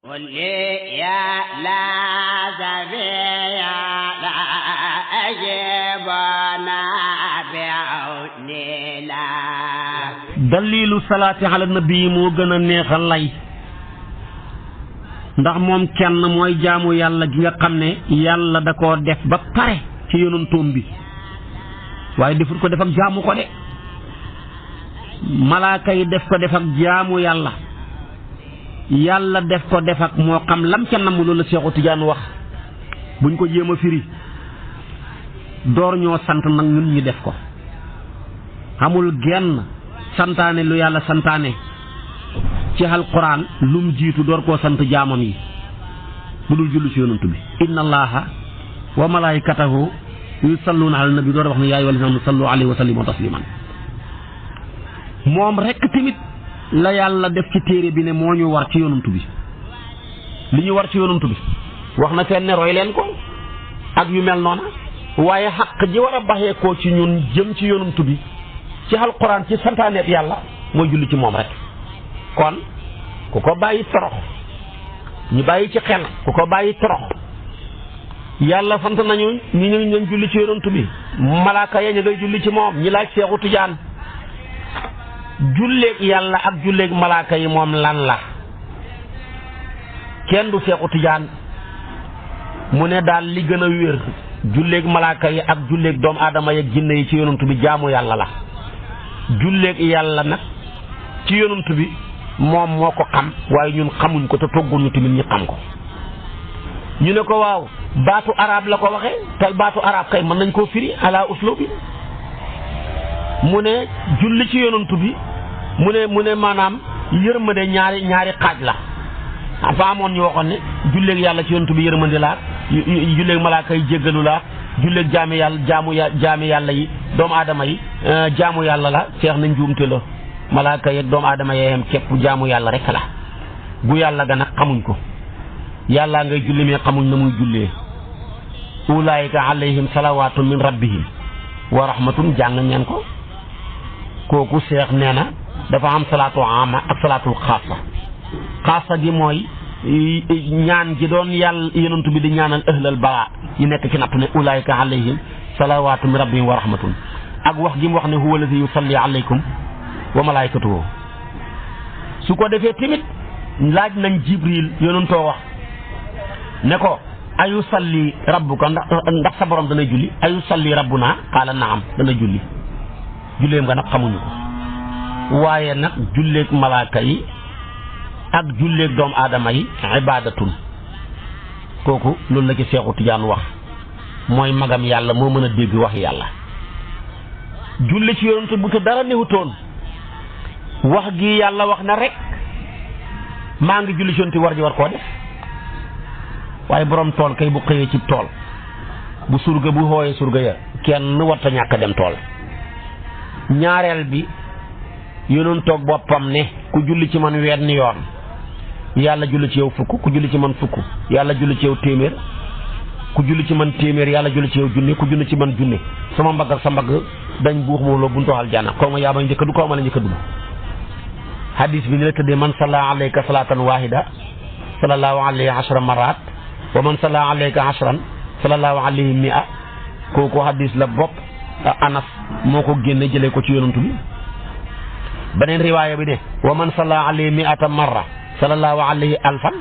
قل يا لا سبيا لا أجبنا بعوني لا dalilu salaati ala nabi moo gën a neex a lay ndax moom kenn mooy jaamu yàlla gi nga xam ne yàlla da koo def ba pare ci yonantoom bi waaye defut ko def ak jaamu ko de malaaka yi def ko def ak jaamu yàlla yàlla def ko def ak moo xam lam ca namm loolu la Seexu Tijaan wax buñ ko jéem a firi door ñoo sant nag ñun ñi def ko xamul genn santaane lu yàlla santaane ci alquran lum jiitu door koo sant jaamam yi bu dul jullu ci yonantu bi inna allaha wa malaikatahu yusalluna ala nabi door wax ne yaa ayyuhal lazina sallu alayhi wa sallimu tasliman moom rekk tamit la yàlla def ci téere bi ne moo ñu war ci yonantu bi li ñu war ci yonantu bi wax na fenn ne roy leen ko ak yu mel noona waaye xaq ji war a baxee koo ci ñun jëm ci yonantu bi ci alquran ci santaaneet yàlla mooy julli ci moom rek kon ku ko bàyyi torox ñu bàyyi ci xel ku ko bàyyi torox yàlla sant nañu ñu julli ci yonantu bi malaaka ya ñu ngay julli ci moom ñi laaj Seexu Tijaan julleeg yàlla ak julleeg malaaka yi moom lan la kenn du Seexu Tijaan mu ne daal li gën a wér julleeg malaaka yi ak julleeg doomu aadama yi ak jinne yi ci yonantu bi jaamu yàlla la julleeg yàlla nag ci yonantu bi moom moo ko xam waaye ñun xamuñ ko te togguñu tamit ñi xam ko ñu ne ko waaw baatu arab la ko waxe te baatu arab kay mën nañ koo firi ala uslubi mu ne julli ci yonantu bi mu ne maanaam yërmande ñaari xaaj la fa amoon ñu waxoon ne julleeg yàlla ci yonantu bi yërmande la julleeg malaaka yi jéggalu la julleeg jaami yàlla yi doomu aadama yi jaamu yàlla la seex na njuumte la malaaka yeeg doomu aadama yeeyam képp jaamu yàlla rek la gu yàlla ga nag xamuñ ko yàllaa ngay julli mais xamuñ na muy jullee ulaayika alayhim salawaatun min rabbihim wa rahmatun jàng ngeen ko kooku seex nee na dafa am salaatu ama ak salaatul xaasa gi mooy ñaan gi doon yàlla yonantu bi di ñaanal ahlal balaa yi nekk ci nattu ne ulaayika alayhim salawaatu min rabbihim wa rahmatun ak wax gi mu wax ne huwa allazi yusalli alaykum wa malaikatuhu su ko defee tamit laaj nañ jibril yonantoo wax ne ko ayu salli rabbuka ndax sa borom dana julli ayu salli rabbuna qaala naam dana julli julleem nga nag xamuñu ko waaye nag julleeg malaaka yi ak julleeg doomu aadama yi ibadatun kooku loolu la ci Seexu Tijaan wax mooy magam yàlla moo mën a dégg wax yàlla julli ci yonent bu te dara newutoon wax gi yàlla wax na rek maa ngi julli ci yonent war koo def waaye borom tool kay bu xëyee ci tool bu surga bu xooyee surga ya kenn warta ñàkk a dem tool ñaareel bi yonent toog boppam ne ku julli ci man wenn yoon yàlla julli ci yow fukk ku julli ci man fukk yàlla julli ci yow téeméer ku julli ci man téeméer yàlla julli ci yow junne ku julli ci man junne sama mbagg ak sa mbagg dañ buux moom la buntu aljanna xaw ma yaa ma njëkk du xaw ma la njëkk a dugg hadis bi ni la tëddee man salla alayka salatan wahida sallallahu alayhi ashra marat wa man salla alayka ashran sallallahu alayhi mi'a kooku hadis la bopp Anas moo ko génne jëlee ko ci yonantu bi beneen riwaaya bi ne wa man salla alayhi mi'ata marra sallallahu alayhi alfan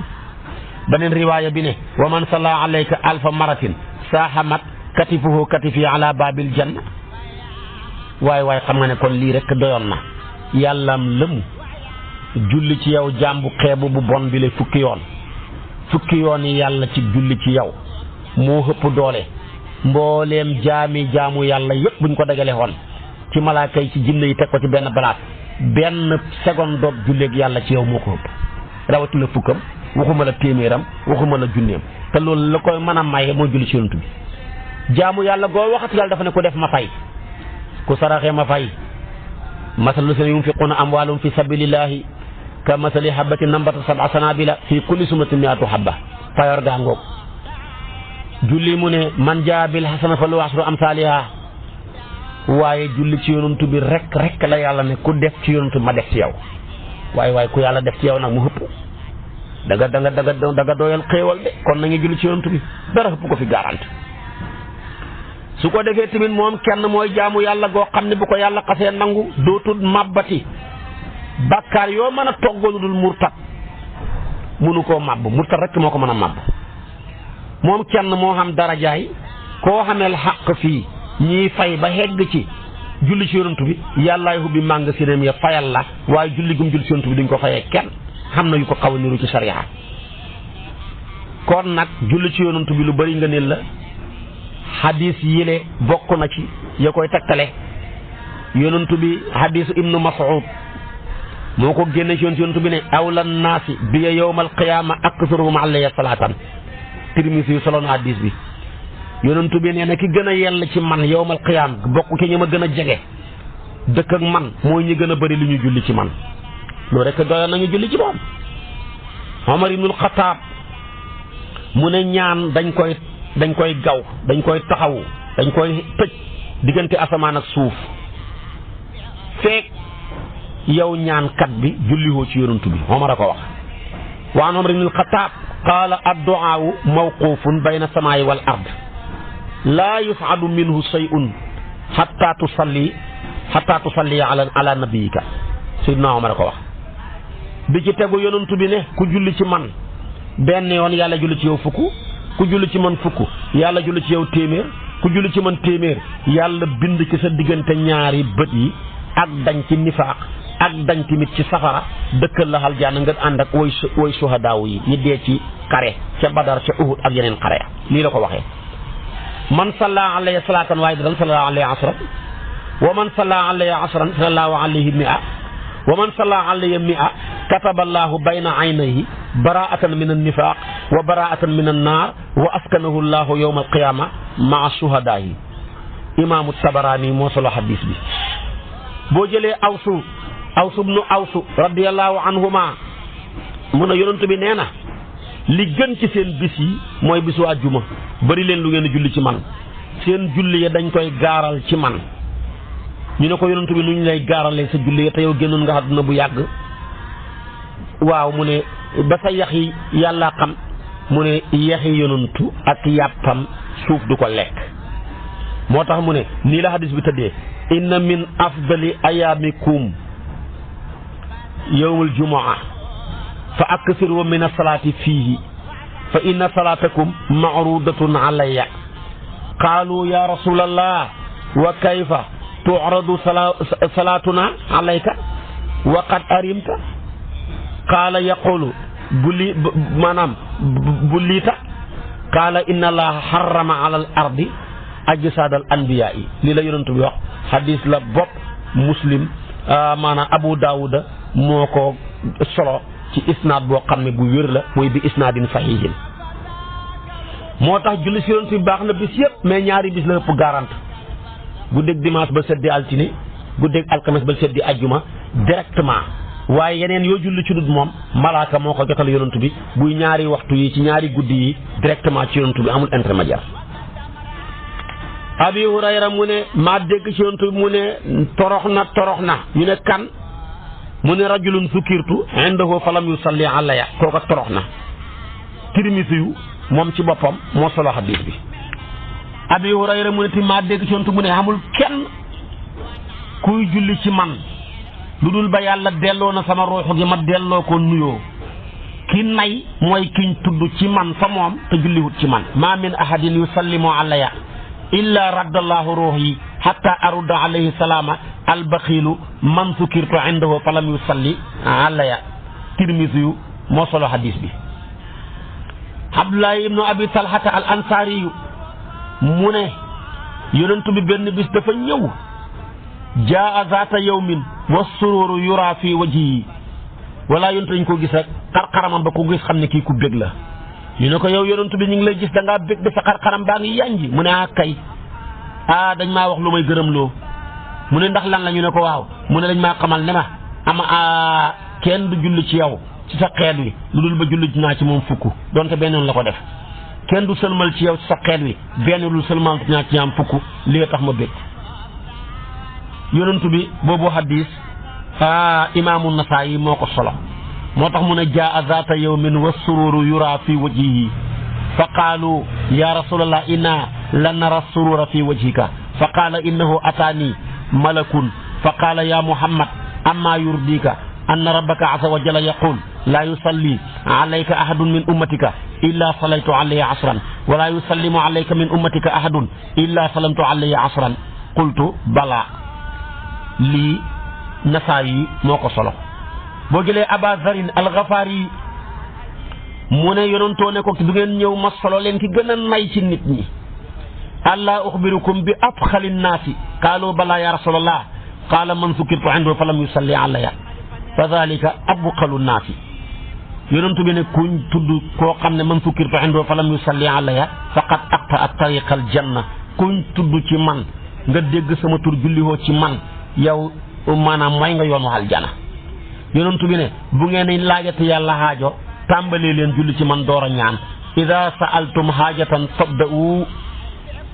beneen riwaaya bi ne wa man salla alayka alfa maratin saahamat katifuhu katifi ala babil janna waaye xam nga ne kon lii rek doyoon na yàllaam lëm julli ci yow jàmbu xeebu bu bon bi la fukki yoon yi yàlla ci julli ci yow moo ëpp doole mbooleem jaamu yàlla yëpp buñ ko dagale woon ci malaaka yi ci jinne yi teg ko ci benn balaat benn seconde doog julleeg yàlla ci yow moo ko ëpp rawatina fukkam waxuma la téeméeram waxuma la junneem te loolu la koy mën a maye moo julli ci yonent bi jaamu yàlla goo waxati yàlla dafa ne ku def ma fay ku saraxee ma fay masalu lazina yunfiquuna amwaalahum fi sabilillahi ka masali habbatin nambata sab'a sanabila fi kulli sunnatin mi'atu habba fayor gaa ngoog julli mu ne man jaa bil hasana falahu ashru amsaaliha waaye julli ci yonent bi rek la yàlla ne ku def ci yonent ma def ci yow waaye ku yàlla def ci yow nag mu ëpp da nga doyal xéewal de kon na ngi julli ci yonent bi dara ëpp ko fi garante su ko defee tamit moom kenn mooy jaamu yàlla goo xam ne bu ko yàlla xasee nangu dootul màbbati bàkkaar yoo mën a toggalu dul murtat mënu koo màbb murtat rek moo ko mën a màbb moom kenn moo xam darajaay koo xameel xàq fii ñiy fay ba hegg ci julli ci yonent bi yàllaay hubbi màng sinéem ya fayal la waaye julli gum julli ci yonent bi duñ ko fayee kenn xam na yu ko xaw a niru ci sariya kon nag julli ci yonent bi lu bari nga ne la hadis yile bokk na ci ya koy takkale yonent bi hadisu ibnu Mas'ud moo ko génne ci yonent bi ne awla naasi bi yawmal qiyaama aktharuhum alayya salaatan Tirmisi yu solo na hadis bi yonent bi nee na ki gën a yell ci man yawmal qiyaam bokk ci ñi ma gën a jege dëkk ak man mooy ñi gën a bëri li ñu julli ci man loolu rek doyoon nañu julli ci moom. Omar ibnul Xataab mu ne ñaan dañ koy gaw dañ koy taxawu dañ koy tëj diggante asamaan ak suuf feek yow ñaankat bi julliwoo ci yonent bi Omar a ko wax. wa an Omar ibnul Xataab qaala ad-du'aa mawquufun bayna samaa'i wal ard laa yus'adu minhu shay'un hatta tusalli ala nabiyyika Seydina Omar a ko wax. bi ci tegu yonent bi ne ku julli ci man benn yoon yàlla julli ci yow fukk ku julli ci man fukk yàlla julli ci yow téeméer ku julli ci man téeméer yàlla bind ci sa diggante ñaari bët yi ak dañ ci nifaaq ak dañ tamit ci safara dëkkal la aljanna nga ànd ak way suhadaaw yi ñi dee ci xare ca Badar ca Uhud ak yeneen xare lii la ko waxee. man salla alayhi salaatan waahidatan sallallahu alayhi asran wa man salla alayhi asran sallallahu alayhi mi'a wa man salla alayhi mi'a kataba allahu bayna aynayhi baraatan min an-nifaaq wa baraatan min an-naar wa askanahu allahu yawma al-qiyaama ma'a shuhadaa'i imaamu Tabaraani moo solo hadis bi. boo jëlee Awsu ibnu Awsu radiyallahu anhuma mu ne yonent bi nee na li gën ci seen bis yi mooy bisu àjjuma bari leen lu ngeen julli ci man seen julli ya dañ koy gaaral ci man. ñu ne ko yonent bi nu ñu lay gaaralee sa julli te yow génnoon nga àdduna bu yàgg waaw mu ne ba sa yax yi yàlla xam mu ne yaxi yonantu ak yàppam suuf du ko lekk moo tax mu ne nii la hadis bi tëddee inna min afdali ayaamikum yawmul jumaa fa aksiru min asalaati fiihi fa inna salaatakum maarudatun alayya qaalu ya rasulallah wa kayfa tu'radu salaatuna alayka wa qad arimta qaala yaqulu buliita qaala inna allaha harrama ala al ardi ajsaad al anbiyaa yi lii la yonent bi wax hadis la bopp Muslim maanaam Abu Daawuda moo ko solo ci isnaad boo xam ne bu wér la mooy bi isnaadin sahihin moo tax julli si yonent bi baax na bis yëpp mais ñaari bis la ëpp garante guddeeg dimanche ba seddi altine guddeeg alxames ba seddi ajjuma directement waaye yeneen yoo julli ci dut moom malaaka moo ko jotal yonent bi buy ñaari waxtu yi ci ñaari guddi yi directement ci yonent bi amul intermédiaire. Abi Hurayra mu ne maa dégg ci yonent bi mu ne torox na ñu ne kan mu ne rajulun sukirtu indahu falam yusalli alayya kooka torox na. Tirmisi yu moom ci boppam moo solo xadiis bi. Abi Hurayra mu ne ti maa dégg ci yonent mu ne amul kenn kuy julli ci man lu dul ba yàlla delloo na sama ruuxu gi ma delloo ko nuyoo ki nay mooy kiñ tudd ci man fa moom te julliwut ci man maa min ahadin yusallimu alayya illa raddallahu ruuhi hatta arudda alayhi salaama albaxiilu man sukirtu indahu falam yusalli alayya. Tirmisi yu moo solo hadis bi. Abdullahi ibnu Abi Talhata al Ansaari yu mu ne yonent bi benn bis dafa ñëw jaa zaata yawmin wa sururu yura fi wajhi wala yonent dañ ko gis rek xarxaramam ba ko gis xam ne kii ku bég la ñu ne ko yow yonent bi ñu ngi lay gis da ngaa bég de sa xarxaram baa ngi yanji mu ne kay dañ maa wax lu may gërëm loo mu ne ndax lan la ñu ne ko waaw mu ne dañ maa xamal ne ma ama kenn du julli ci yow ci sa xeet wi lu dul ba julli naa ci moom fukk donte benn yoon la ko def kenn du sëlmal ci yow ci sa xeet wi benn lu sëlmal naa ci ñaam fukk li nga tax ma bég yonent bi boobu hadis imaamu Nasaayi moo ko solo moo tax mu ne jaa zaata yawmin wa sururu yura fi wajhihi fa qaalu ya rasulallah inna la nara surura fi wajhika fa qaala innahu ataani malakun fa qaala ya muhammad amma yurdika anna rabbaka azza wa jalla yaqul la yusalli alayka ahadun min ummatika illa salaytu alayhi asran wa la yusallimu alayka min ummatika ahadun illa salamtu alayhi asran qultu bala lii Nasaayi moo ko solo boo jëlee Aba Zarin al-Ghafari mu ne yonentoo ne ko du ngeen ñëw ma solo leen ki gën a nay ci nit ñi alla uxbirukum bi afxali nnaasi qaalu bala ya rasulallah qaala man sukirtu indahu fa lam yusalli alayya fa dalika abxalu nnaasi yonentu bi ne kuñ tudd koo xam ne man sukirtu indahu fa lam yusalli alayya faqad aqta tariqa al janna kuñ tudd ci man nga dégg sama tur julliwoo ci man yow maanaam mooy nga yoonu aljana yonentu bi ne bu ngeen laajate yàlla xaajo tàmbalee leen julli ci man door a ñaan ida saaltum haajatan fabda'u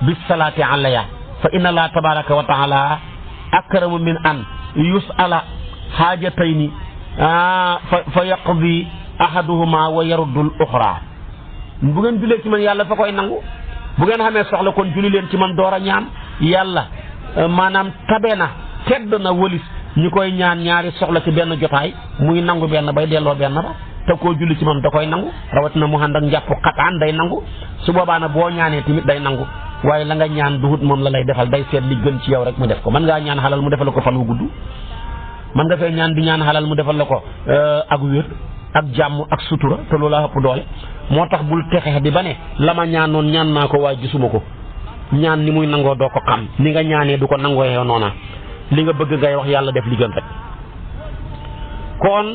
bisalaati alayya fa inna allah tabaraka wa taala akramu min an yusala haajatayni fa yaqdi ahaduhuma wa yaruddul uxra bu ngeen jullee ci man yàlla fa koy nangu bu ngeen xamee soxla kon julli leen ci man door a ñaan yàlla maanaam tabe na tedd na wëlis ñi koy ñaan ñaari soxla ci benn jotaay muy nangu benn bay delloo benn ba te koo julli ci man da koy nangu rawatina mu ànd ak njàpp xataan day nangu su boobaa nag boo ñaanee tamit day nangu waaye la nga ñaan duhut moom la lay defal day seet li gën ci yow rek mu def ko mën ngaa ñaan xalal mu defal la ko fan wu gudd mën nga fee ñaan di ñaan xalal mu defal la ko ak wér ak jàmm ak sutura te loolu la ëpp doole moo tax bul texex di ba ne la ma ñaanoon ñaan naa ko waaye gisuma ko ñaan ni muy nangoo doo ko xam ni nga ñaanee du ko nangoo yow noona li nga bëgg ngay wax yàlla def li gën rek kon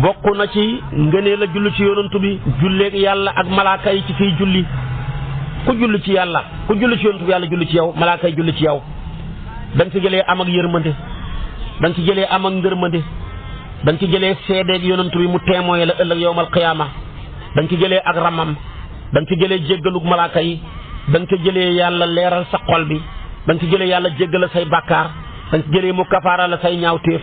bokk na ci ngënee la julli ci yonantu bi julleeg yàlla ak malaaka yi ci fiy julli ku julli ci yàlla ku julli ci yonantu bi yàlla julli ci yow malaaka yi julli ci yow da nga ci jëlee am ak yërmande da nga ci jëlee am ak ngërmande da nga ci jëlee seedeeg yonantu bi mu témoin la ëllëg yowmal qiyaama da nga ci jëlee ak ramam da nga ci jëlee jéggalug malaaka yi da nga ci jëlee yàlla leeral sa xol bi da nga ci jëlee yàlla jéggal say bàkkaar da nga ci jëlee mu kafaara la say ñaawteef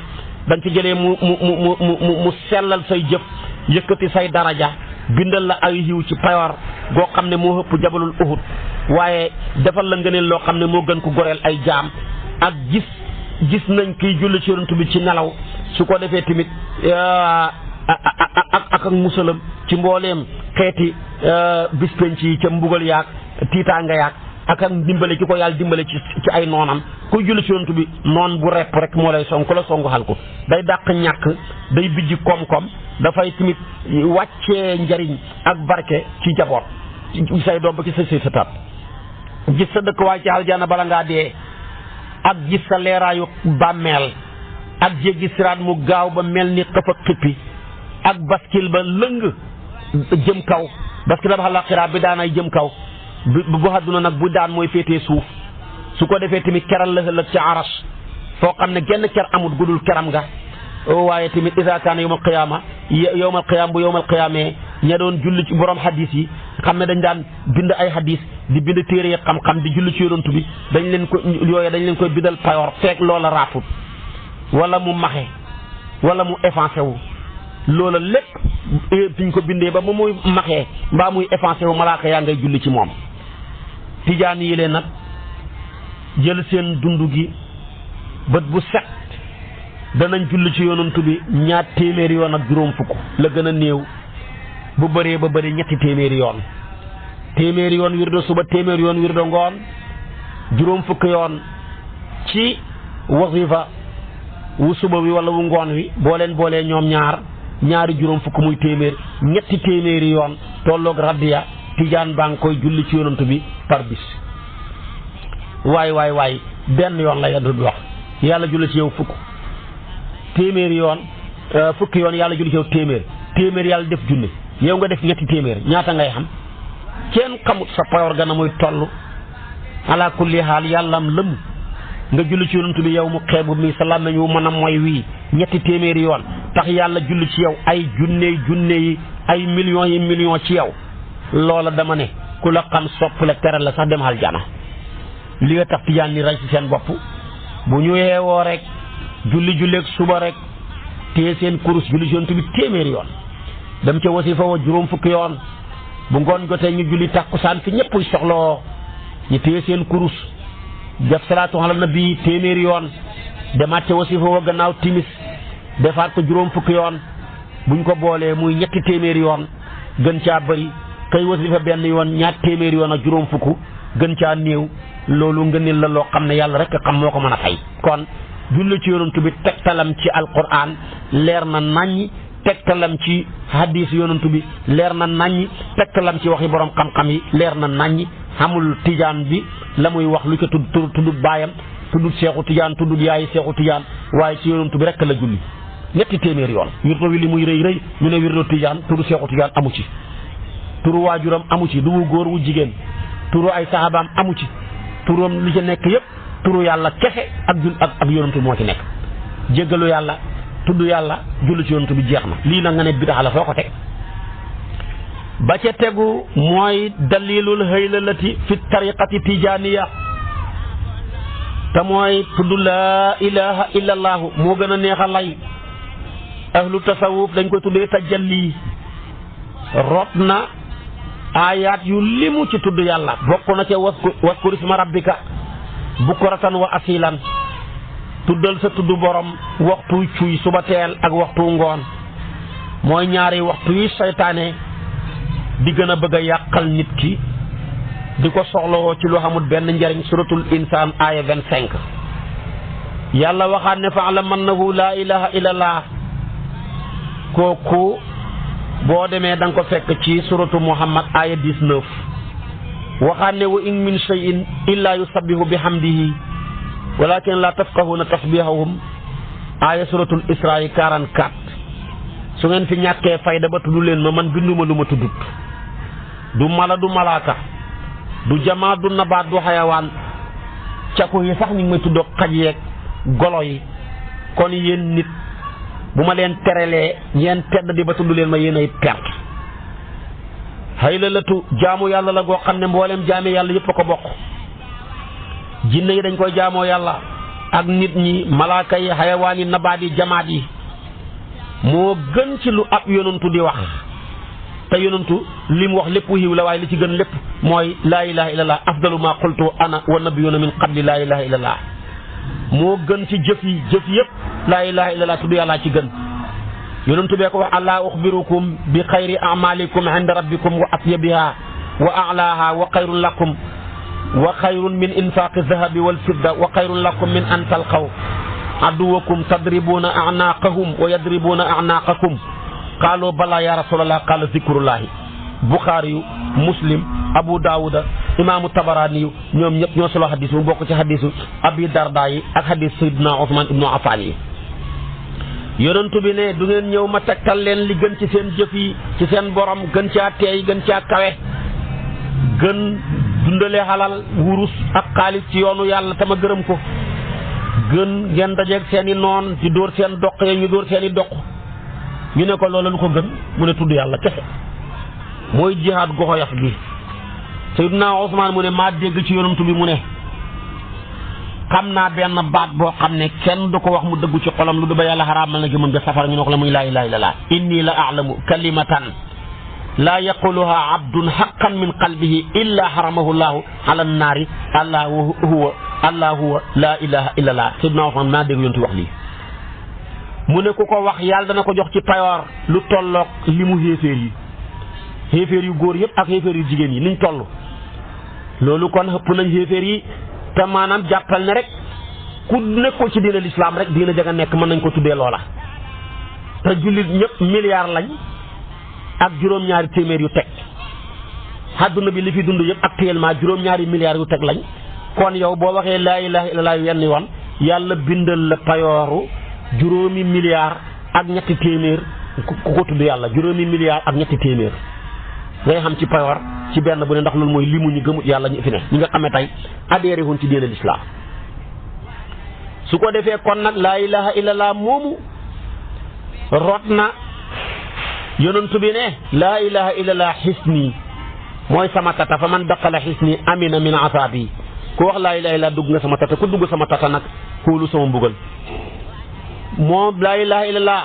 da nga ci jëlee mu sellal say jëf yëkkati say daraja bindal la ay yiw ci payoor goo xam ne moo ëpp jabalul Uhud waaye defal la ngëneel loo xam ne moo gën ko goreel ay jaam ak gis nañ kiy julli ci yonent bi ci nelaw su ko defee tamit ak musalam ci mbooleem xeeti bis penc yi ca mbugal yaag tiitaanga yaag ak dimbale ki ko yàlla dimbale ci ay noonam kuy julli ci yonent bi noon bu repp rek moo lay song ku la songu xal ko day dàq ñàkk day bijji koom-koom dafay tamit wàccee njariñ ak barke ci jaboot ci say doom ba ci say sa tat gis sa dëkk waaye ci aljana bala ngaa dee ak gis sa leeraayu bàmmeel ak jéggi siraat mu gaaw ba mel ni xëf ak xippi ak baskil ba lëng jëm kaw baskil ba àllaaxira bi daanay jëm kaw bu àdduna nag bu daan mooy féetee suuf su ko defee tamit keral la ëllëg ci aras foo xam ne genn ker amut gudul keram nga waaye tamit isa kaana yawmal qiyaama bu yawmal qiyaamee ña doon julli ci borom hadis yi xam ne dañ daan bind ay hadis di bind téere yi xam-xam di julli ci yonent bi dañ leen koy bindal payoor feek loola raafut wala mu maxe wala mu effacé wu loola lépp biñ ko bindee ba muy maxee mbaa muy effacé wu malaaka yaa ngay julli ci moom tijaan yi leen nag jël seen dund gi bët bu set danañ julli ci yonantu bi ñaar téeméeri yoon ak juróom fukk la gën a néew bu bëree ba bëri ñetti téeméeri yoon wirdo suba téeméeri yoon wirdo ngoon juróom fukk yoon ci wasifa wu suba wi wala wu ngoon wi boolee ñoom ñaari juróom fukk muy téeméer ñetti téeméeri yoon tolloog raddiya tijaan baa ngi koy julli ci yonantu bi par bis waay benn yoon la yàlla du wax yàlla julli ci yow fukk téeméeri yoon fukki yoon yàlla julli ci yow téeméer yàlla def junne yow nga def ñetti téeméer ñaata ngay xam kenn xamut sa payoor gana muy toll ala kulli haal yàllam lëm nga julli ci yonantu bi yow mu xeebu mi sa làmmiñ wu mën a mooy wii ñetti téeméeri yoon tax yàlla julli ci yow ay junne yi ay millions ci yow loola dama ne ku la xam sopp la teral la sax dem aljana li nga tax tijaan ni rey ci seen bopp bu ñu yeewoo rek julleeg suba rek téye seen kurus julli yonent bi téeméeri yoon dem ca wasifa wa juróom fukki yoon bu ngoon jotee ñu julli tàkkusaan fi ñëpp soxloo ñu téye seen kurus def salaatu ala nabi téeméeri yoon demaat ca wasifa wa gannaaw timis defaat ko juróom fukki yoon buñ ko boolee muy ñetti téeméeri yoon gën caa bëri kay wasifa benn yoon ñaar téeméeri yoon ak juróom fukk gën caa néew loolu ngëneel la loo xam ne yàlla rek xam moo ko mën a fay. kon julli ci yonantu bi tegtalam ci alquran leer na naññ tegtalam ci hadis yonantu bi leer na naññ tegtalam ci waxi borom xam-xam yi leer na naññ xamul tijaan bi la muy wax lu ca tuddut baayam tuddut seexu tijaan tuddut yaayi seexu tijaan waaye ci yonantu bi rek la julli ñetti téeméer yoon. wirdo wi li muy rëy rëy ñu ne wirdo tijaan turu seexu tijaan amu ci turu waajuram amu ci du wu góor wu jigéen turu ay sahabaam amu ci turam li ci nekk yëpp turu yàlla kese ak yonantu moo ci nekk. jéggalu yàlla tudd yàlla julli ci yonantu bi jeex na. lii nag nga ne bidaa la foo ko teg. ba ca tegu mooy dalilul haylalati fi tariqati tijaniya te mooy tudd laa ilaha illa allaahu moo gën a neex a lay. ahlu tasawuf dañ koy tuddee tajalli rot na ayaat yu limu ci tudd yàlla bokk na ca waskur isma rabbika bukratan wa asilan tuddal sa tudd borom waxtu cuy suba teel ak waxtu ngoon mooy ñaari waxtu yi seytaane di gën a bëgg a yàqal nit ki di ko soxlawoo ci lu xamul benn njariñ suratul insaan aaya 25 yàlla waxaat ne fa'lam annahu laa ilaha illallah kooku boo demee da nga ko fekk ci suratu muhammad aaya 19 waxaat ne wa in min shay'in illa yusabbihu bihamdihi walakin la tafqahuna tasbihahum aaya suratul isra 44 su ngeen fi ñàkkee fayda ba tudd leen ma man binduma lu ma tuddut du mala du malaaka du jamaa du nabaat du xayawaan cako yi sax ñu ngi may tuddoo xaj yeeg golo yi kon yéen nit bu ma leen terelee ñeen tedd di ba tudd leen ma yéen ay perte haylalatu jaamu yàlla la goo xam ne mboolem jaame yàlla yëpp a ko bokk jinne yi dañ koy jaamoo yàlla ak nit ñi malaaka yi xayawaan yi nabaat yi jamaat yi moo gën ci lu ab yonantu di wax te yonantu li mu wax lépp xiiw la waaye li ci gën lépp mooy laa ilaha illallah afdalu ma qultu ana wa nabiyuna min qabli laa ilaha illallah moo gën ci jëf yëpp laa ilaha illallah tudd yàllaa ci gën yonantu bee ko wax allah uxbirukum bi xayri amalikum inda rabbikum wa atyabiha wa a'laha wa xayrun lakum wa xayrun min infaqi dahabi wal fidda wa xayrun lakum min an talqaw aduwakum tadribuna a'naqahum wa yadribuna a'naqakum qaalu bala ya rasulallah qaala zikrullahi buxaari yu muslim abu daawuda imaamu tabaraani yu ñoom ñëpp ñoo solo xadis mu bokk ci xadisu abi darda yi ak xadis sayyidina Usmaan ibnu Affaan yi yonentu bi ne du ngeen ñëw ma tegtal leen li gën ci seen jëf yi ci seen borom gën caa teey gën caa kawe gën dundale xalal wurus ak xaalis ci yoonu yàlla tama gërëm ko gën ngeen dajeeg seen i noon di dóor seen doq ya ñu dóor seen i doq ñu ne ko loolu lu ko gën mu ne tudd yàlla kese mooy jihaad goxo yaf gi Sayyidina Usmaan mu ne maa dégg ci yonantu bi mu ne xam naa benn baat boo xam ne kenn du ko wax mu dëggu ci xolam lu du ba yàlla xaraamal na jëmam ja safara ñu ne ko la muy laa ilaaha illallaah inni la a'lamu kalimatan laa yaquluha abdun haqqan min qalbihi illa haramahu llaahu ala nnaari allahu huwa laa ilaha illallah Sayyidina Usmaan maa dégg yonantu wax lii mu ne ku ko wax yàlla dana ko jox ci payoor lu tolloog li mu xéeféer yu góor yëpp ak xéeféer yu jigéen yi niñ toll loolu kon xëpp nañ xéeféer yi te maanaam jàppal ne rek ku nekkul ci diina lislaam rek diina ja nga nekk mën nañ ko tuddee loola te jullit ñëpp milliard lañ ak juróom-ñaari téeméer yu teg àdduna bi li fi dund yëpp actuellement juróom-ñaari milliards yu teg lañ kon yow boo waxee laa ilaha illallah yenn yoon yàlla bindal la payooru juróomi milliard ak ñetti téeméer ku ko tudd yàlla juróomi milliard ak ñetti téeméer ngay xam ci payoor ci benn bu ne ndax loolu mooy limu ñu gëmut yàlla ñu fi ne ñi nga xamee tey adhéré woon ci diine l'islam su ko defee kon nag laa ilaha illallah moomu rot na yonentu bi ne laa ilaha illallah xisni mooy sama tata fa man daqala xisni amina min asabi ku wax laa ilaha illallah dugg nga sama tata ku dugg sama tata nag xoolu sama mbugal moom laa ilaha illallah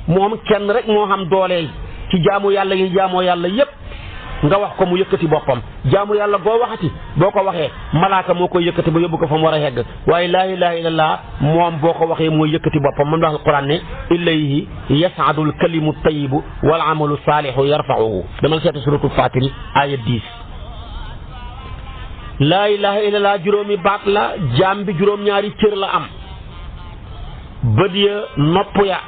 moom kenn rek moo xam doole ci jaamu yàlla yi jaamoo yàlla yépp nga wax ko mu yëkkati boppam jaamu yàlla goo waxati boo ko waxee malaaka moo koy yëkkati ba yóbbu ko fa mu war a yegg waaye laa ilaaha illallah moom boo ko waxee mooy yëkkati boppam man wax alquran ne ilayhi yasaadul kalimu tayibu wal amalu saalihu yarfauhu damal seeta suratul fatiri aya 10 laa ilaaha illallah juróomi baat la jaam bi juróom-ñaari cër la am bët ya nopp ya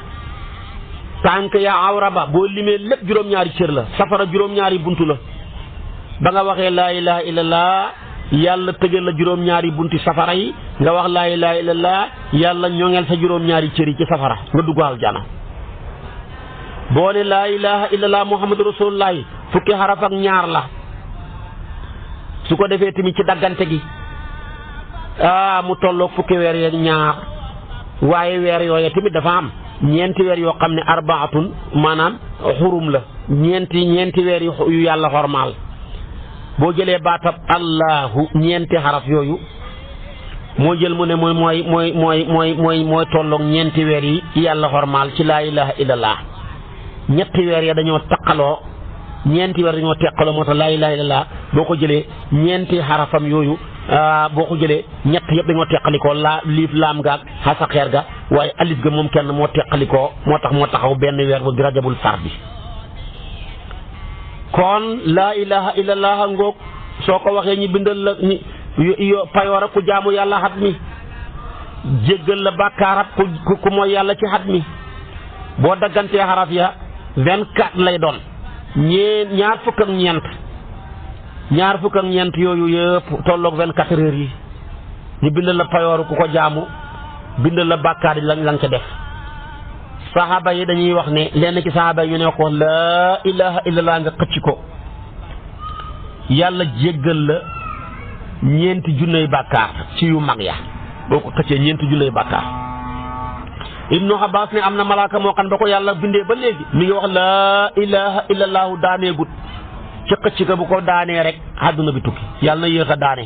tànk ya awra ba boo limee lépp juróom-ñaari cër la safara juróom-ñaari buntu la ba nga waxee laa ilaha illallah yàlla tëjal la juróom-ñaari bunti safara yi nga wax laa ilaha illallah yàlla ñoŋeel sa juróom-ñaari cër yi ci safara nga dugg aljana boo ne laa ilaha illallah muhammadu rasulullah fukki xaraf ak ñaar la su ko defee tamit ci daggante gi mu tolloog fukki weer yeeg ñaar waaye weer yooye tamit dafa am ñeenti weer yoo xam ne arbaatun maanaam xurum la ñeenti weer yu yàlla xormaal boo jëlee baatab allahu ñeenti xaraf yooyu moo jël mu ne mooy tolloog ñeenti weer yi yàlla xormaal ci laa ilaha illallah ñetti weer ya dañoo taqaloo ñeenti weer dañoo teqaloo moo tax laa ilaha illallah boo ko jëlee ñeenti xarafam yooyu boo ko jëlee ñett yëpp dañoo teqalikoo liif laam gaag xasaxeer ga waaye alif ga moom kenn moo teqalikoo moo tax moo taxaw benn weer bu di rajabul fardi kon laa ilaha illallah ngoog soo ko waxee ñi bindal la ñi payoor ak ku jaamu yàlla xat mi jéggal la bàkkaarab ku mooy yàlla ci xat mi boo daggantee xaraf ya 24 lay doon ñaar fukk ak ñeent yooyu yëpp tolloog 24 heures yi ñu bindal la payooru ku ko jaamu bindal la bàkkaar yi lañ ca def saxaaba yi dañuy wax ne lenn ci saxaaba yi ñu ne ko laa ilaha illallah nga xëcc ko yàlla jéggal la ñeenti junney bàkkaar ci yu mag ya boo ko xëccee ñeenti junney bàkkaar Ibnu Abbas ne am na malaaka moo xam ba ko yàlla bindee ba léegi mi ngi wax laa ilaha illallahu daaneegut ci xëcc ka bu ko daanee rek àdduna bi tukki yàlla na yéex a daane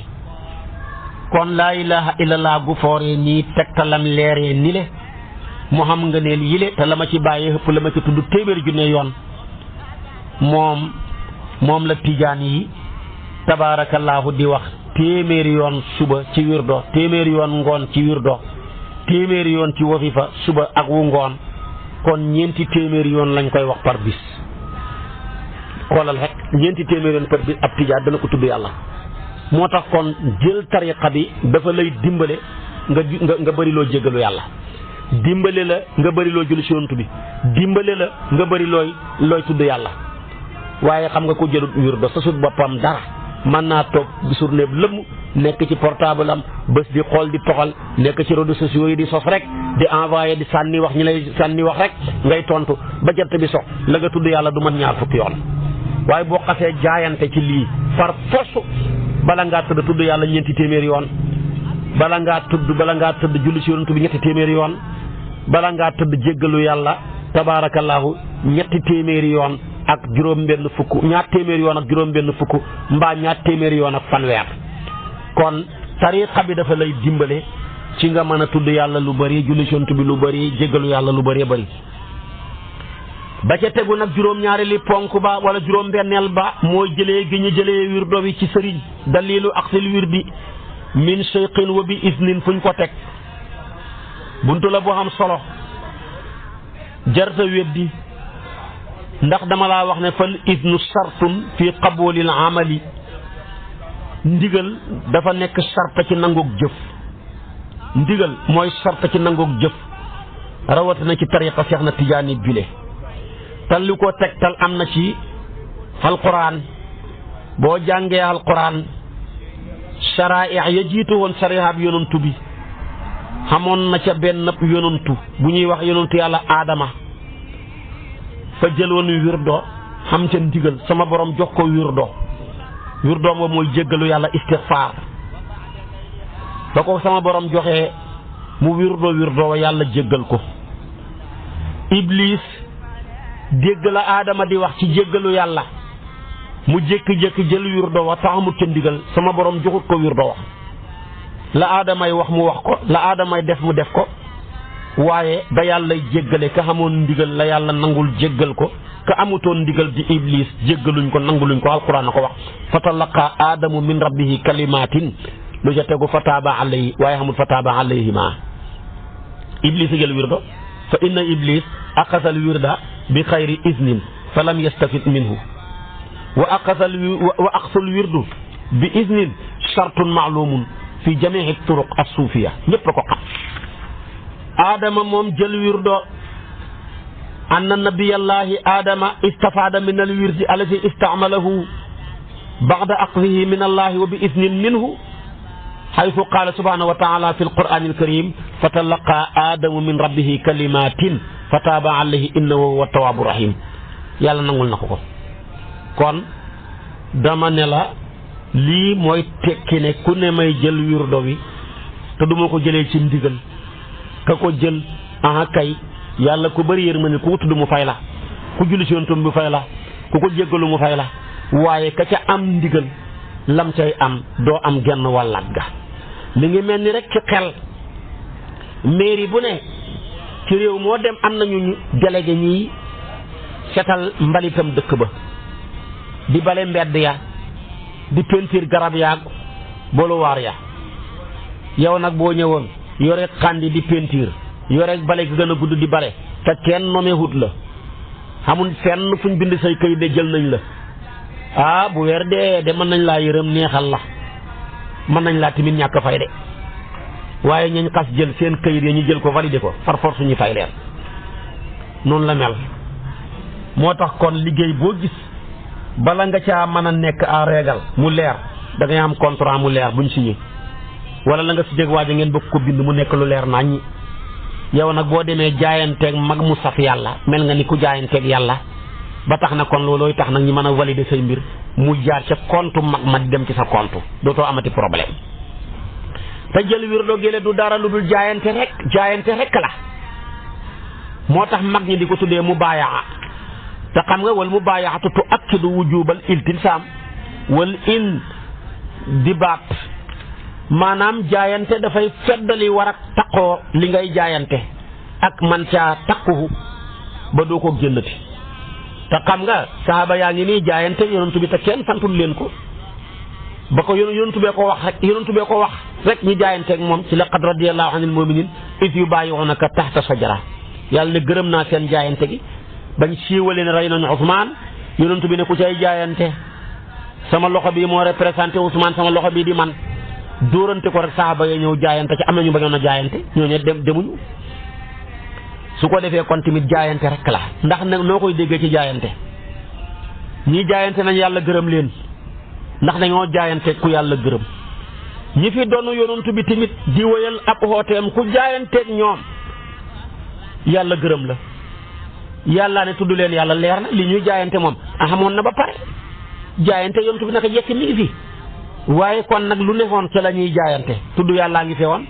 kon laa ilaha illallah gu fooree nii tegtalam leeree ni le mu xam nga neel yile te la ma ci bàyyee ëpp la ma ci tudd téeméeri junne yoon moom la tijaan yi tabaarakallaahu di wax téeméeri yoon suba ci wirdo téeméeri yoon ngoon ci wirdo téeméeri yoon ci wafifa suba ak wu ngoon kon ñeenti téeméeri yoon lañ koy wax par bis xoolal rek ñeenti téeméeri yoon par bis ab tijaan dana ko tudd yàlla moo tax kon jël tariqa bi dafa lay dimbale nga bëri loo jéggalu yàlla dimbale la nga bëri loo julli ci yonent bi dimbale la nga bëri looy tudd yàlla waaye xam nga ko jëlut wirdo sa sut boppam dara mën naa toog journée bi lëmm nekk ci portable am bés di xool di toxal nekk ci réseaux sociaux yi di sos rek di envoyé di sànni wax ñi lay sànni wax rek ngay tontu ba jant bi sox la nga tudd yàlla du mën ñaar fukki yoon waaye boo xasee jaayante ci lii far force bala ngaa tëdd tudd yàlla ñeenti téeméeri yoon bala ngaa tëdd julli ci yonent bi ñetti téeméeri yoon bala ngaa tëdd jéggalu yàlla tabaarakallaahu ñetti téeméeri yoon ak juróom-benn fukk ñaar téeméeri yoon ak juróom-benn fukk mbaa ñaar téeméeri yoon ak fanweer kon tariqa bi dafa lay dimbale ci nga mën a tudd yàlla lu bari julli ci yonent bi lu bari jéggalu yàlla lu bari bari ba ca tegu nag juróom-ñaari li ponk ba wala juróom-benneel ba mooy jëlee gi ñu jëlee wirdo bi ci sëriñ dalilu aqsil wirdi min shayqin wa bi isnin fuñ ko teg buntu la boo xam solo jarta weddi ndax dama laa wax ne fal isnu sartun fi qabulil amali ndigal dafa nekk sarta ci nangoog jëf ndigal mooy sarta ci nangoog jëf rawatina ci tariqa Seex na Tijaani bile tal li ko tegtal am na ci alquran boo jàngee alquran shara'i ya jiitu woon sarihaab yonantu bi xamoon na ca benn yonantu bu ñuy wax yonantu yàlla aadama fa jëloon wirdo xam ca ndigal sama borom jox ko wirdo moom mooy jéggalu yàlla istighfar ba ko sama borom joxee mu wirdo wa yàlla jéggal ko iblis dégg la aadama di wax ci jéggalu yàlla mu jékki-jékki jël wirdo wa taxamut ca ndigal sama borom joxut ko wirdo wa la aadamay wax mu wax ko la aadamay def mu def ko waaye ba yàlla jéggale ka xamoon ndigal la yàlla nangul jéggal ko ka amutoon ndigal di iblis jéggaluñ ko nanguluñ ko alquran na ko wax fa talaqa aadamu min rabbihi kalimatin lu ca tegu fa taaba alayhi waaye xamul fa taaba alayhima iblis a jël wirdo fa inna iblis aqasa al wirda bi xayri iznin fa lam yastafid minhu wa aqsa al wirdu bi iznin shartun maalumun fi jamii turuq as-suufiya ñëpp a ko xam aadama moom jël wirdo anna nabiyallahi aadama istafaada min al wirdi allati istamalahu ba'da aqdihi min allahi wa bi iznin minhu haythu qaala subhanahu wa taala fi alqur'ani alkarim fa talaqa aadamu min rabbihi kalimatin fa taaba alayhi innahu huwa tawaabu rahim yàlla nangul na ko kon dama ne la lii mooy tekki ne ku ne may jël wirdo wi te duma ko jëlee ci ndigal ka ko jël aha kay yàlla ku bëri yërmande ku tudd mu fay la ku julli ci yonent mu fay la ku ko jéggalu mu fay la waaye ka ca am ndigal lam cay am doo am genn wàllat ga li ngi mel ni rek ci xel mairie bu ne ci réew moo dem am nañu délégué ñiy setal mbalitam dëkk ba di bale mbedd ya di peinture garab yaag boluwaar ya yow nag boo ñëwoon yore xandi di peinture yore bale gi gën a gudd di bale te kenn nommé wut la xamul fenn fuñ bind say këyit de jël nañ la bu weer dee de mën nañ laa yërëm neexal la mën nañ laa tamit ñàkk fay de waaye ñañ xas jël seen këyit yi ñu jël ko validé ko par force ñu fay leen noonu la mel moo tax kon liggéey boo gis bala nga caa mën a nekk en régal mu leer da ngay am contrat mu leer buñ signé wala la nga si dégg waaja ngeen bëgg ko bind mu nekk lu leer naññi yow nag boo demee jaayanteeg mag mu saf yàlla mel nga ni ku jaayanteeg yàlla ba tax na kon loolooy tax nag ñi mën a valider say mbir mu jaar ca compte mag ma di dem ci sa compte dootoo amati problème te jël wirdo géle du dara lu dul jaayante rek la moo tax mag ñi di ko tuddee mubaayaa te xam nga wal mubaayaatu tuakkidu wujubal iltisaam wal indibaat maanaam jaayante dafay feddali war ak taqoo li ngay jaayante ak man caa takkuhu ba doo ko génnati te xam nga saxaaba yaa ngi nii jaayante yonentu bi te kenn santul leen ko ba ko yonentu bee ko wax rek ñu jaayanteeg moom ci laqad radiyallahu anil mu'minin iz yubayi'unaka tahta sajara yàlla ne gërëm naa seen jaayante gi bañ siiwalee ne rey nañu Ousmane yonentu bi ne ku cay jaayante sama loxo bii moo représenté Ousmane sama loxo bii di man dóorante ko rek saxaaba ya ñëw jaayante ci am nañu bañoon a jaayante ñooñu demuñu su ko defee kon tamit jaayante rek la ndax nag noo koy déggee ci jaayante ñii jaayante nañ yàlla gërëm leen ndax dañoo jaayante ku yàlla gërëm ñi fi doon yonantu bi tamit di wëyal ab xooteem ku jaayanteeg ñoom yàlla gërëm la yàlla ne tudd leen yàlla leer na li ñuy jaayante moom xamoon na ba pare jaayante yonantu bi naka jekk mi ngi fi waaye kon nag lu neexoon ca la ñuy jaayante tudd yàllaa ngi fi woon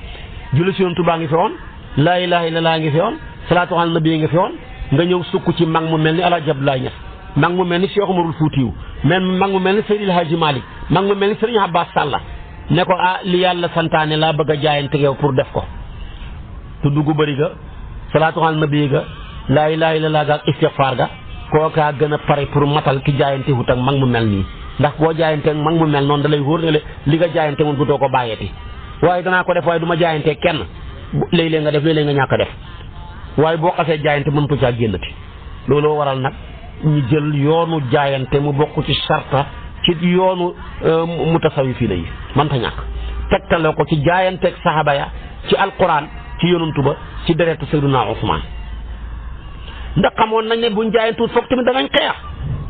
julli si yonantu baa ngi fi woon laa ilaaha illallaah ngi fi woon salaatu ala nabi nga fi woon nga ñëw sukk ci mag mu mel ni Alaaji Abdoulaye Niass mag mu mel ni Cheikh Umarul Fuutiyu mag mu mel ni Seydil Hadji Malick mag mu mel ni Serigne Abbas Sall ne ko li yàlla santaane laa bëgg a jaayante yow pour def ko tudd gu bëri ga salaatu ala nabi ga laa ilaaha illallaah ga ak istighfar ga kookaa gën a pare pour matal ki jaayante wut ak mag mu mel nii ndax boo jaayante mag mu mel noonu da lay wóor ne li nga jaayante moom du doo ko bàyyeeti waaye danaa ko def waaye du ma jaayante kenn léeg-léeg nga def léeg-léeg nga ñàkk a def waaye boo xasee jaayante mënatu caa génnati looloo waral nag ñu jël yoonu jaayante mu bokk ci sarta ci yoonu mutasawifiina yi mënta ñàkk tegtaloo ko ci jaayanteeg saxaaba ya ci alquran ci yonantu ba ci deretu Sayyiduna Usmaan ndax xamoon nañ ne buñ jaayantuut foog tamit danañ xeex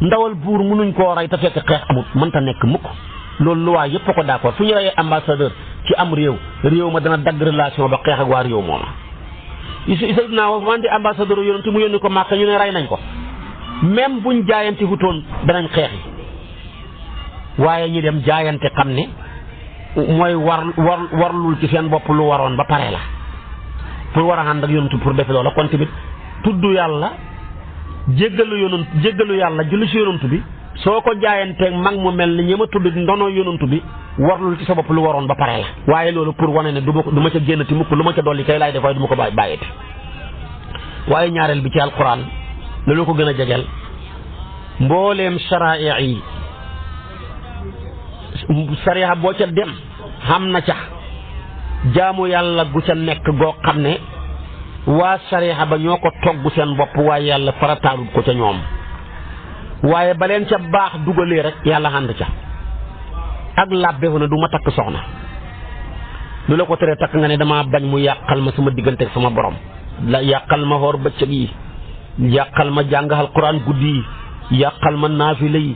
ndawal buur mënuñ koo rey te fekk xeex amut mënta nekk mukk loolu luwaa yëpp a ko d'accord fu ñu reyee ambassadeur ci am réew ma dana dagg relation ba xeex ak waa réew mooma Sayyidina Usmaan di ambassadeur yonent mu yónni ko Màkka ñu ne rey nañ ko même buñ jaayante wutoon danañ xeexi waaye ñi dem jaayante xam ne mooy warlul ci seen bopp lu waroon ba pare la pour war a ànd ak yonent pour defe loola kon tamit tudd yàlla jéggalu yàlla julli si yonent bi soo ko jaayanteeg mag mu mel ni ñi ma tudd ndono yonent bi warlul ci sa bopp lu waroon ba pare la waaye loolu pour wane ne du ma ca génnati mukk lu ma ca dolli kay laay def waaye du ma ko bàyyeti waaye ñaareel bi ci alquran loolu ko gën a jegeel mbooleem sharaaya yi sariya boo ca dem xam na ca jaamu yàlla gu ca nekk goo xam ne waa sariya ba ñoo ko togg seen bopp waaye yàlla farataalul ko ca ñoom waaye ba leen ca baax dugalee rek yàlla ànd ca ak làbbeeku na du ma takk soxna lu la ko teree takk nga ne dama bañ mu yàqal ma sama diggante ak sama borom la yàqal ma xoor bëccëg yi yàqal ma jàng alquran guddi yi yàqal ma naafila yi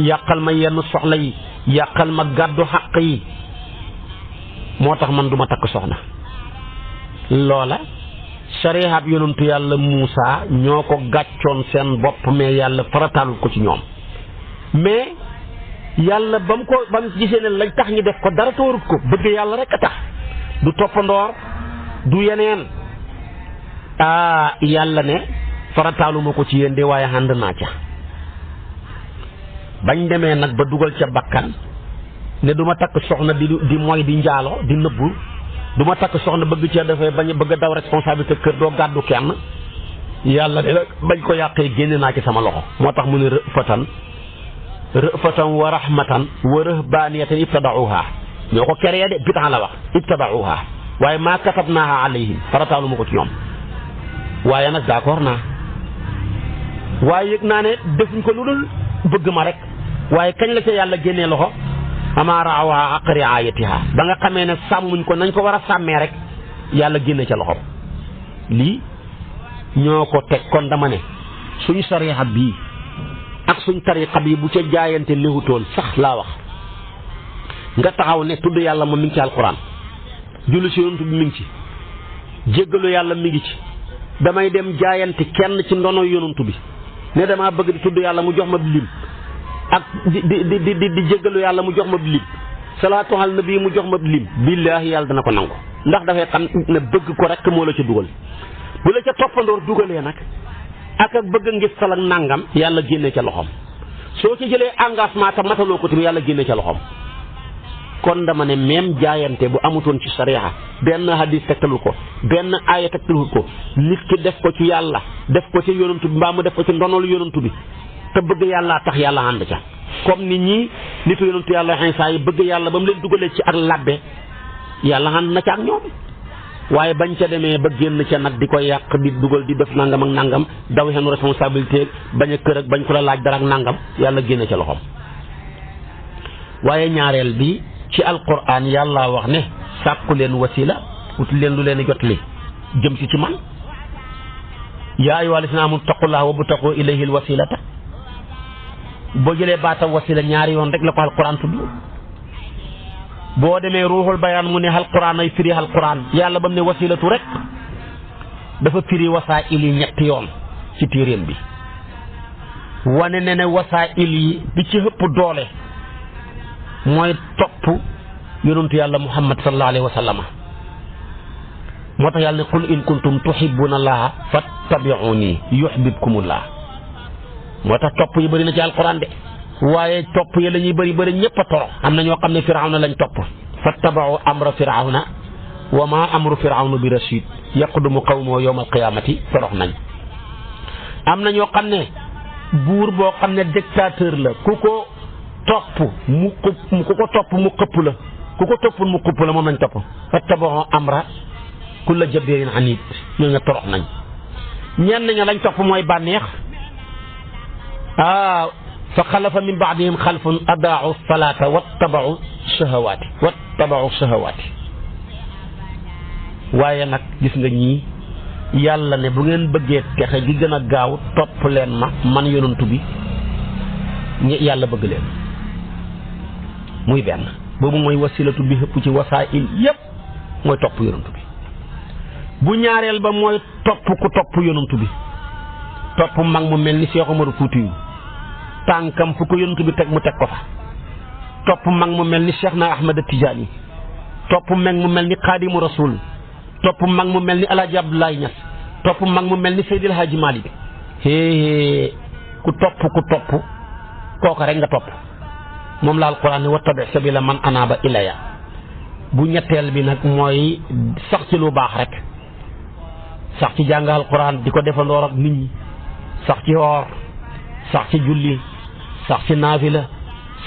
yàqal ma yenn soxla yi yàqal ma gàddu xàq yi moo tax man du ma takk soxna loola sariyaab yonentu yàlla Muusa ñoo ko gàccoon seen bopp mais yàlla farataalul ko ci ñoom mais yàlla ba mu gisee ne lañ tax ñu def ko dara toorut ko bëgg yàlla rek a tax du toppandoor du yeneen yàlla ne farataaluma ko ci yéen de waaye ànd naa ca bañ demee nag ba dugal ca bakkan ne du ma takk soxna di mooy di njaalo di nëbbu du ma takk soxna bëgg cee dafay bëgg a daw responsabilité kër doo gàddu kenn yàlla ne nag bañ ko yàqee génne naa ci sama loxo moo tax mu ne rëfatan wa rahmatan wa rahbaniyatan ibtadauha ñoo ko créé de bitan la wax ibtadauha waaye maa katabnaaha alayhim farataalu ma ko ci ñoom waaye nag d'accord naa waaye yëg naa ne defuñ ko lu dul bëgg ma rek waaye kañ la ca yàlla génnee loxo ama raawaha haqqa riayatiha ba nga xamee ne sàmmuñ ko nañ ko war a sàmmee rek yàlla génne ca loxo lii ñoo ko teg kon dama ne suñ sariya bii ak suñ tariqa bi bu ca jaayante néewutoon sax laa wax nga taxaw ne tudd yàlla moom mi ngi ci alquran julli ci yonent bi mi ngi ci jéggalu yàlla mi ngi ci damay dem jaayante kenn ci ndono yonent bi ne damaa bëgg di tudd yàlla mu jox ma lim ak di jéggalu yàlla mu jox ma lim salaatu ala nabi mu jox ma lim billaahi yàlla dana ko nangu ndax dafay xam ne bëgg ko rek moo la ca dugal bu la ca toppandoor dugalee nag ak bëgg ngis sal ak nangam yàlla génne ca loxoom soo ci jëlee engagement te mataloo ko tamit yàlla génne ca loxoom kon dama ne même jaayante bu amutoon ci sariya benn hadis tegtalu ko benn aaya tegtalu ko nit ki def ko ci yàlla def ko ci yonantu bi mbaa mu def ko ci ndonolu yonantu bi te bëgg yàlla tax yàlla ànd ca comme nit ñi nitu yonantu yàlla Iisaa yi bëgg yàlla ba mu leen dugalee ci ak labbe yàlla ànd na ca ak ñoom waaye bañ ca demee ba génn ca nag di ko yàq di dugal di def nangam ak nangam daw xenu responsabilité bañ a kër ak bañ ko la laaj dara ak nangam yàlla génne ca loxoom waaye ñaareel bi ci alquran yàlla wax ne sàkku leen wasila ut leen lu leen jot li jëm si ci man yaa ayyuhaa llaziina aamanu ittaqullaaha wabtaghuu ilayhi alwasilata boo jëlee baatam wasila ñaari yoon rek la ko alquran tudd boo demee ruuxul bayaan mu ne alquran ay firi alquran yàlla ba mu ne wasilatu rek dafa firi wasaa'il yi ñetti yoon ci téeréem bi wane ne wasaa'il yi bi ci ëpp doole mooy topp yonentu yàlla muhammad sallallahu alayhi wa sallam moo tax yàlla ne qul in kuntum tuhibbuna allaha fattabi'uni yuhbibkumullah moo tax topp yi bëri na ci alquran de waaye topp yi la ñuy bëri ñëpp a toro am na ñoo xam ne firawna lañ topp fattaba'u amra firawna wa ma amru firawna bi rashid yaqdumu qawmahu yawma alqiyamati torox nañ am na ñoo xam ne buur boo xam ne dictateur la ku ko topp mu xëpp la ku ko toppul mu xëpp la moom lañ topp fattaba'u amra kulla jabbarin anid ñoo nga torox nañ ñenn ña lañ topp mooy bànneex fa xalafa min baadihim xalfun adaau salata wattabau shahawaati waaye nag gis nga ñii yàlla ne bu ngeen bëggee texe gi gën a gaaw topp leen ma man yonantu bi yàlla bëgg leen muy benn boobu mooy wasilatu bi xëpp ci wasaa'il yépp mooy topp yonantu bi bu ñaareel ba mooy topp ku topp yonantu bi topp mag mu mel ni Cheikh Omar Foutiyou tànkam fu ko yonent bi teg mu teg ko fa topp mag mu mel ni Cheikh na Ahmad Tijaani topp mag mu mel ni Xaadimu Rasul topp mag mu mel ni Alaaji Abdoulaye Niass topp mag mu mel ni Seydil Hadji Malick ku topp kooka rek nga topp moom la alquran ne wattabi' sabila man anaaba ilayya bu ñetteel bi nag mooy sax ci lu baax rek sax ci jàng alquran di ko defandoor ak nit ñi sax ci woor sax ci julli sax ci naafila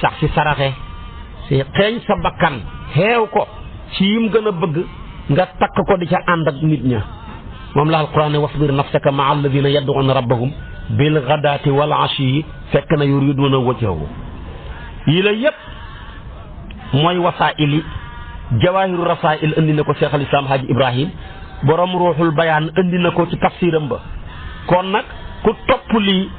sax ci saraxe si xeeñ sa bakkan xeew ko ci yim gën a bëgg nga takk ko di ca ànd ak nit ña moom la alquran ne wasbir nafsaka maa alladina yad'una rabbahum bil ghadaati wal ashi fekk na yuriduna wajhahu yi la yépp mooy wasaa'ili jawaahiru rasaa'il indi na ko Cheikh al Islam Haji Ibrahim borom ruuxul bayaan indi na ko ci tafsiram ba kon nag ku topp lii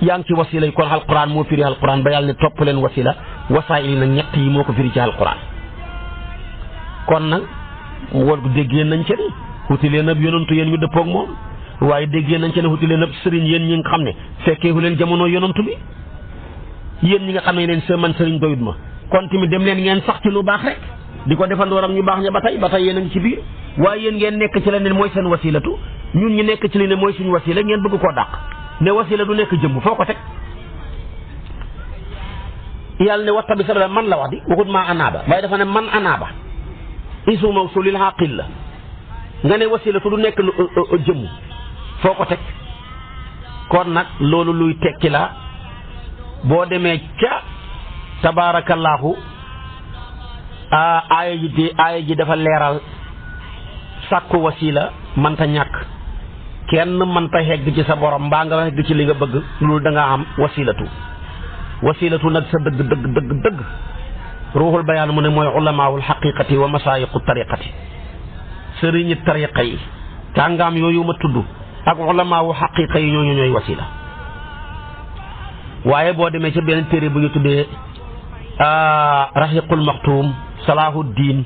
yaa ngi ci wasila yi kon alquran moo firi alquran ba yàlla ne topp leen wasila wasaa'il nag ñett yi moo ko firi ci alquran kon nag wol déggee nañ ca ni wuti leen ab yonantu yéen ñu dëppoog moom waaye déggee nañ ca ne wuti leen ab sëriñ yéen ñi nga xam ne fekkeeku leen jamono yonantu bi yéen ñi nga xam ne leen sa man sëriñ doyut ma kon tamit dem leen ngeen sax ci lu baax rek di ko defandooram ñu baax ña ba tey yéen a ngi ci biir waaye yéen ngeen nekk ci la ne mooy seen wasilatu ñun ñu nekk ci li ne mooy suñu wasila ngeen bëgg koo dàq ne wasila du nekk jëmm foo ko teg yàlla ne watta bi sabila man la wax di waxut maa anaaba waaye dafa ne man anaaba ismu mawsulil xaqil la nga ne wasilatu du nekk lu jëmm foo ko teg kon nag loolu luy tekki la boo demee ca tabaarakallaahu aaya ji dafa leeral sàkku wasila mënta ñàkk kenn mënta hegg ci sa borom mbaa nga hegg ci li nga bëgg loolu da nga am wasilatu nag sa dëgg ruuxul bayaan mu ne mooy ulamaawul xaqiqati wa masaayiqu tariqati sëriñi tariqa yi kàngaam yooyu ma tudd ak ulamaawu xaqiqa yi ñooy wasila waaye boo demee ca beneen téere bu ñu tuddee raxiqul maxtuum salaahuddin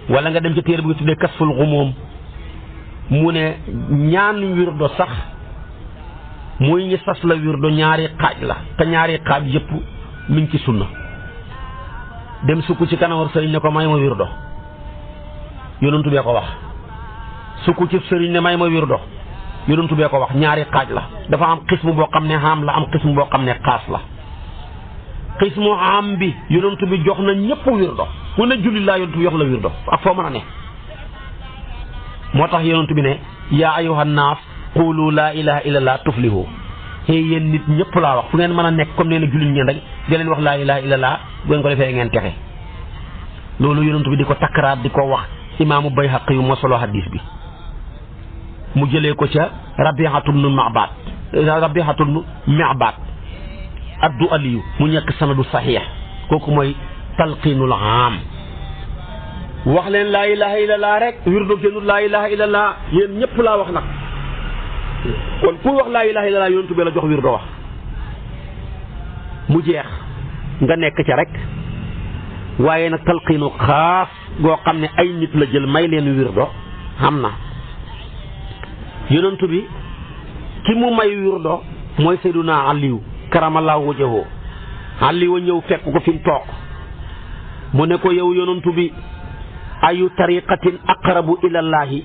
wala nga dem ca téere bu ñu tuddee kasful xumuum mu ne ñaan wirdo sax muy ñi sas la wirdo ñaari xaaj la te ñaari xaaj yëpp mi ngi ci sunna dem sukk ci kanamar sëriñ ne ko may ma wirdo yonentu bee ko wax sukk ci sëriñ ne may ma wirdo yonentu bee ko wax ñaari xaaj la dafa am xismu boo xam ne xam la am xismu boo xam ne xaas la xismu am bi yonentu bi jox na ñëpp wirdo ku ne julli laa yonentu bi jox la wirdo ak foo mën a ne moo tax yonentu bi ne yaa ayyuhan naas qulu laa ilaha illallah tuflihu xëy yéen nit ñëpp laa wax fu ngeen mën a nekk comme nee na jullit ngeen rek di leen wax laa ilaha illallah bu ngeen ko defee ngeen texe loolu yonentu bi di ko takkaraat di ko wax imaamu Bayhaqi yu moo solo hadis bi mu jëlee ko ca rabihatul mi'baad addu aliyu mu ñekk sanadu saxiix kooku mooy talqiinul aam wax leen laa ilaha illallah rek wirdo génnul laa ilaha illallah yéen ñëpp laa wax nag kon kuy wax laa ilaha illallah yonentu bi la jox wirdo wax mu jeex nga nekk ca rek waaye nag talqiinu xaas goo xam ne ay nit la jël may leen wirdo xam na yonentu bi ki mu may wirdo mooy Seyduna Aliyu karamallahu wajhahu Aliyu ñëw fekk ko fi mu toog mu ne ko yow yonentu bi ayu tariqatin aqrabu ilallahi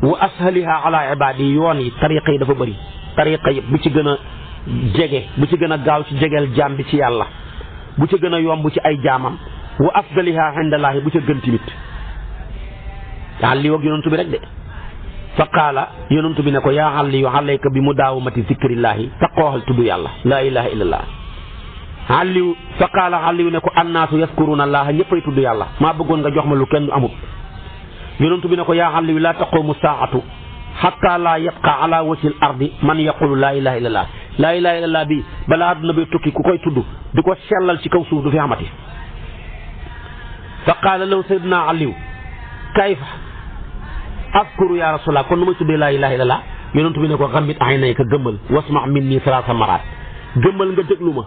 wa ashaliha ala ibadi yoon yi tariqa yi dafa bëri tariqa yi bu ci gën a jege bu ci gën a gaaw ci jegeel jaam bi ci yàlla bu ci gën a yomb ci ay jaamam wa afdaliha indallahi bu ca gën timit Aliyu ak yonentu bi rek de fa qaala yonentu bi ne ko yaa Aliyu alayka bi mudaawamati zikrillahi taqooxal tudd yàlla laa ilaha illallah Aliyu fa qaala Aliyu ne ko annaasu yaskuruna allaha ñëppay tudd yàlla maa bëggoon nga jox ma lu kenn amut yonentu bi ne ko yaa Aliyu laa taqumu saa'atu hatta laa yabqa ala wajhil ardi man yaqulu laa ilaha illallah laa ilaha illallah bi balaa àdduna bi tukki ku koy tudd di ko sellal ci kaw suuf du fi amati fa qaala law sayyiduna Aliyu kayfa askuru ya rasulallah kon nu may tuddee laa ilaha illallah yonentu bi ne ko xambit aynayka gëmmal wasma minni salaasa maraat gëmmal nga déglu ma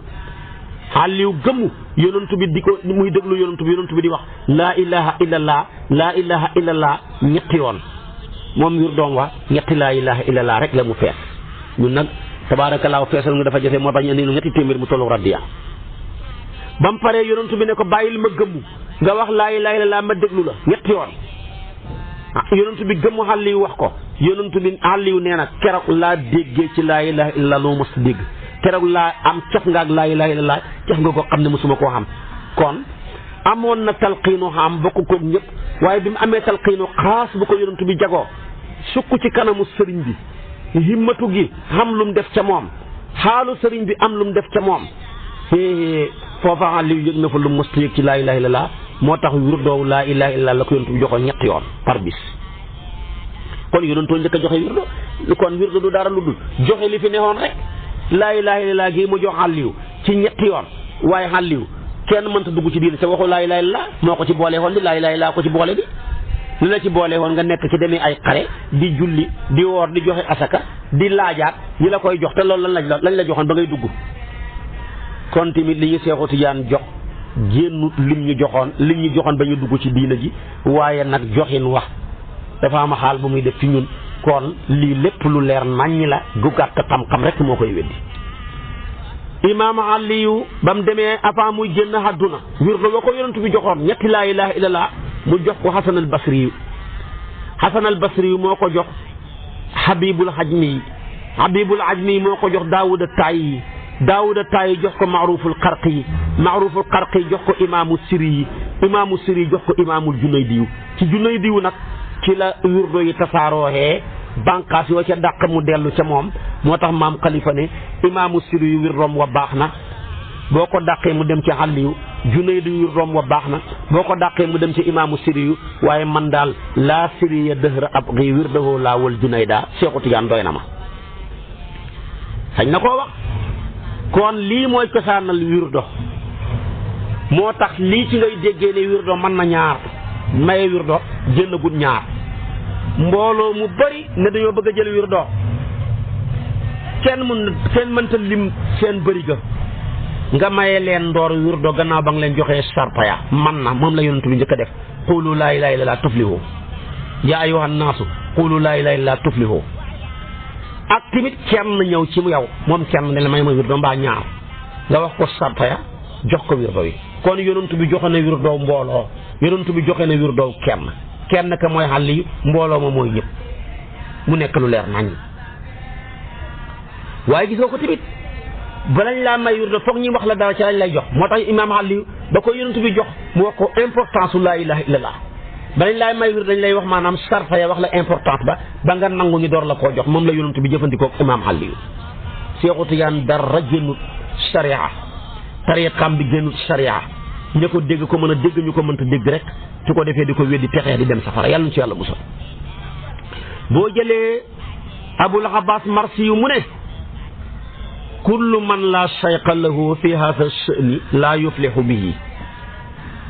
Aliyu gëmmu yonentu bi di ko muy déglu yonentu bi di wax laa ilaha illallah laa ilaha illallah ñetti yoon moom wir doom wa ñetti laa ilaha illallah rek la mu fees ñun nag tabaarakallaahu feesal nga dafa jafe moo tax ñu indi ñetti téeméer mu tollu raddiya ba mu paree yonentu bi ne ko bàyyil ma gëmmu nga wax laa ilaha illallah ma déglu la ñetti yoon yonentu bi gëmmu Aliyu wax ko yonentu bi Aliyu nee na keroog laa déggee ci laa ilaha illallah loo mos dégg keroog laa am cof nga ak laa ilaha illallah cof nga ko xam ne mosuma koo xam kon amoon na talqiinu xam bokk koog ñëpp waaye bi mu amee talqiinu xaas bu ko yonentu bi jagoo sukk ci kanamu sëriñ bi himmatu gi xam lum def ca moom xaalu sëriñ bi am lum def ca moom foofa Aliou yëg na fa lu mos yëg ci laa ilaaha illallaah moo tax wirdoow laa ilaaha illallaah la ko yonent bi joxoon ñetti yoon par bis kon yonentoo njëkk a joxe wirdo kon wirdo du dara lu dul joxe li fi neexoon rek laa ilaaha illallaah gi mu jox Aliou ci ñetti yoon waaye Aliou kenn mënta dugg ci diine sa waxu laa ilaaha illallaah moo ko ci boole woon di laa ilaaha illallaah ko ci boole bi li la ci boole woon nga nekk ci demee ay xare di julli di woor di joxe asaka di laajaat ñi la koy jox te loolu lañ la joxoon ba ngay dugg kon tamit li ñu Seexu Tijaan jox génnut lim ñu joxoon ba ñu dugg ci diina ji waaye nag joxin wax dafa am xaal bu muy def ci ñun kon lii lépp lu leer naññ la gu gàtt xam-xam rek moo koy weddi. Imaam Aliyu ba mu demee avant muy génn àdduna wirdo ba ko yonent bi joxoon ñetti laa ilaaha illallaah mu jox ko Xasan al Basri yu Xasan al Basri yu moo ko jox Habibul Ajmi Habibul Ajmi moo ko jox Daawuda Taayi Daawuda Taayi jox ko Maaruful Qarqi Maaruful Qarqi jox ko imaamu Siri imaamu Siri jox ko imaamul Junaydiyu ci Junaydiyu nag ci la wirdo yi tasaarooxee bànqaas yoo ca dàq mu dellu ca moom moo tax maam Xalifa ne imaamu Siri yu wirdoom wa baax na boo ko dàqee mu dem ci Aliyu Junaydi yu wirdoom wa baax na boo ko dàqee mu dem ci imaamu Siri yu waaye man daal laa Siri ya dëhra ab xii wirdahoo laa wal Junayda Seexu Tijaan doy na ma sañ na koo wax kon lii mooy cosaanal wirdo moo tax lii ci ngay déggee ne wirdo mën na ñaar maye wirdo génnagul ñaar mbooloo mu bari ne dañoo bëgg a jël wirdo kenn mënta lim seen bëri ga nga maye leen ndoor wirdo gannaaw ba nga leen joxee sarta ya man na moom la yonent bi njëkk a def qulu laa ilaaha illallaah tuflihu yaa ayyuhan naasu qulu laa ilaaha illallaah tuflihu ak tamit kenn ñëw ci mu yow moom kenn ne la may ma wirdo mbaa ñaar nga wax ko sarta ya jox ko wirdo yi kon yonent bi joxe na wirdo mbooloo yonent bi joxe na wirdo kenn ka mooy Aliyu mbooloo ma mooy ñëpp mu nekk lu leer nañ waaye gisoo ko tamit balañ laa may wirdo foog ñu wax la dara ci lañ lay jox moo tax imaam Aliyu ba ko yonent bi jox mu wax ko importance u laa ilaaha illallaah balañ laa may wirdo dañ lay wax maanaam sarfa ya wax la importance ba nga nangu ñu door la koo jox moom la yonent bi jëfandikoo ak imaam Aliyu Seexu Tijaan dara génnut sariya tariqam bi génnut sariya ña ko dégg ko mën a dégg ñu ko mënta dégg rek su ko defee di ko weddi texee di dem safara yàlla na ci yàlla musal boo jëlee Abul Abbas Marsi yu mu ne kullu man laa shayqa lahu fi haadha sha'ni laa yuflihu bihi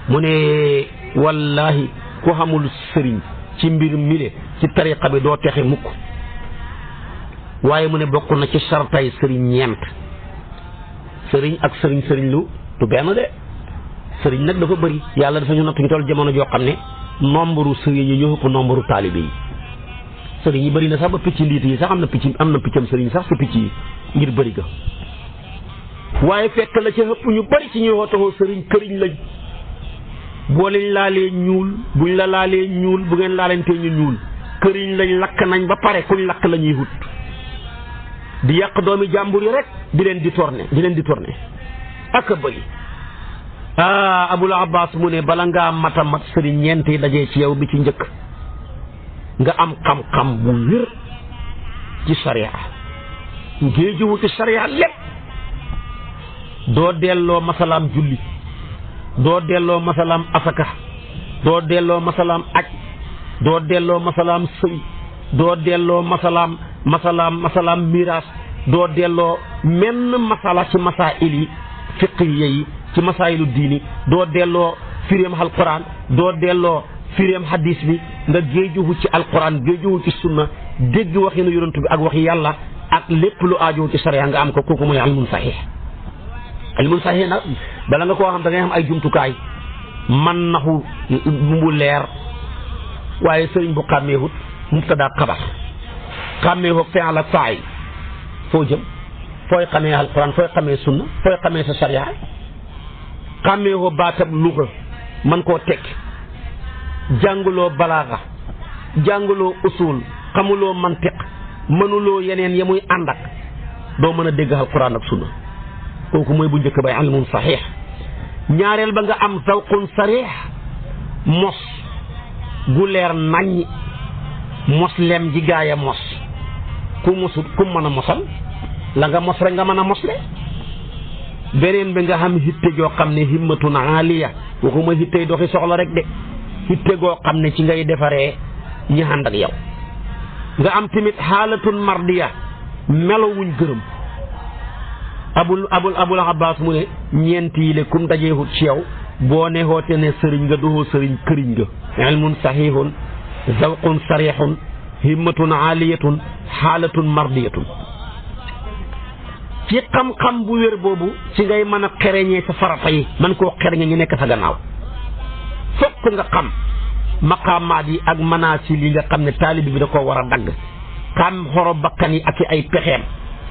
mu ne wallahi ku xamul sëriñ ci mbir mile ci tariqa bi doo texe mukk waaye mu ne bokk na ci sartay sëriñ ñeent sëriñ ak sëriñ lu du benn de sëriñ nag dafa bëri yàlla dafa ñu natt ñu toll jamono joo xam ne nombre sëriñ yi ñoo ëpp nombre taalibe yi sëriñ yi bëri na sax ba picc liit yi sax am na piccam sëriñ sax si picc yi ngir bëri ga waaye fekk la ca ëpp ñu bëri ci ñuy wootoo sëriñ këriñ lañ boo leen laalee ñuul buñ la laalee ñuul bu ngeen laalantee ñu ñuul këriñ lañ lakk nañ ba pare kuñ lakk la ñuy wut di yàq doomi jàmbur yi rek di leen di tourné ak a bëri Abul Abbas mu ne bala ngaa mata mat sëriñ ñeent yi dajee ci yow bi ci njëkk nga am xam-xam bu wér ci sariya ngéejuwu ci sariya lépp doo delloo masalaam julli doo delloo masalaam asaka doo delloo masalaam aj doo delloo masalaam sëy doo delloo masalaam miraas doo delloo menn masala ci masaa'il yi fiqhiyya yi ci masaayilu diini doo delloo firéem alquran doo delloo firéem hadis bi nga géejuwu ci alquran géejuwu ci sunna dégg waxinu yonent bi ak waxi yàlla ak lépp lu aajowu ci sariya nga am ko kooku mooy ilmun saxiix nag bala nga koo xam da ngay am ay jumtukaay man naxu mu leer waaye sëriñ bu xàmmeewut mubtada xabar xàmmeewoo fi'l ak faa'il foo jëm fooy xamee alquran fooy xamee sunna fooy xamee sa sariya xàmmeewoo baatab luga man koo teg jànguloo balaaga jànguloo usul xamuloo mantiq mënuloo yeneen ya muy ànd ak doo mën a dégg alquran ak sunna kooku mooy bu njëkk bay ilmun saxiix ñaareel ba nga am zawqun sariix mos gu leer naññ mos lem ji gaaya mos ku mosut ku mën a mosal la nga mos rek nga mën a mosle. beneen bi nga xam hitte joo xam ne himmatun aaliya waxuma hittey doxi soxla rek de hitte goo xam ne ci ngay defaree ñi ànd ak yow. nga am tamit xaalatun mardiya melo wuñ gërëm. abul abbas mu ne ñeent yi le kum dajeexut ci yow boo ne xoote ne sëriñ nga doxoo sëriñ këriñ nga. ilmun sahihun zawqun sarihun himmatun aaliyatun xaalatun mardiyatun. ci xam-xam bu wér boobu ci ngay mën a xereñee sa farata yi man koo xereñe ñu nekk sa gannaaw. fokk nga xam maqaamaat yi ak manaasil yi nga xam ne taalibi bi da koo war a dagg. xam xoro bakkan yi ak ay pexeem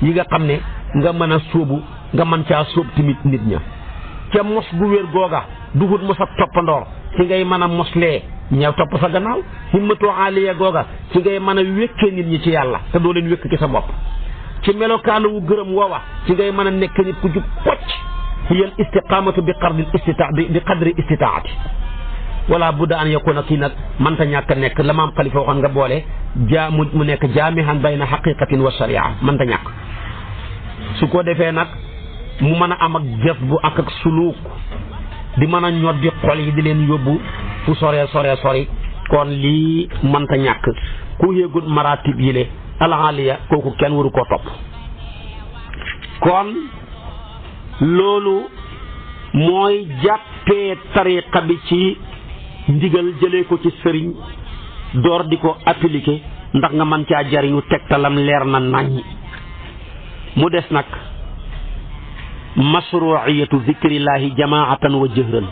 yi nga xam ne nga mën a sóobu nga mën caa sóob tamit nit ña. ca mos gu wér googa duhut mos a toppandoor ci ngay mën a moslee ñëw topp sa gannaaw. himmatu aaliya googa ci ngay mën a wékkee nit ñi ci yàlla te doo leen wékk ci sa bopp. ci melokaanu wu gërëm woowa ci ngay mën a nekk nit ku jub pocc. hiyal istiqaamatu bi qadri istitaati wala budda an yakuna kii nag mënta ñàkk a nekk la maam Xalifa waxoon nga boole mu nekk jaamihan bayna haqiqatin wa sharia mënta ñàkk. su ko defee nag mu mën a am ak jëf bu ak suluuk di mën a ñor di xol yi di leen yóbbu fu sori kon lii mënta ñàkk. ku yéegut maratib yi le alaaliya kooku kenn waru koo topp. kon loolu mooy jàppee tariqa bi ci ndigal jëlee ko ci sëriñ door di ko appliquer ndax nga mën caa jariñu tegtalam leer na naññi. mu des nag mashru'iyatu zikrillahi jamaatan wa jëhran.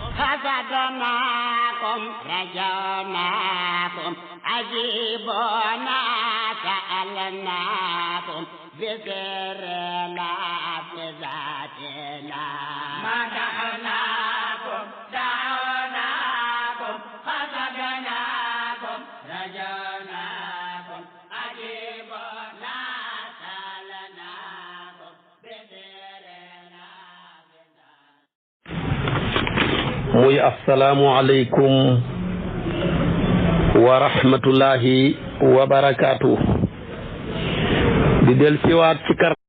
muy assalaamu aleykum wa rahmatullahi wa barakaatu. di del siwaat ci kar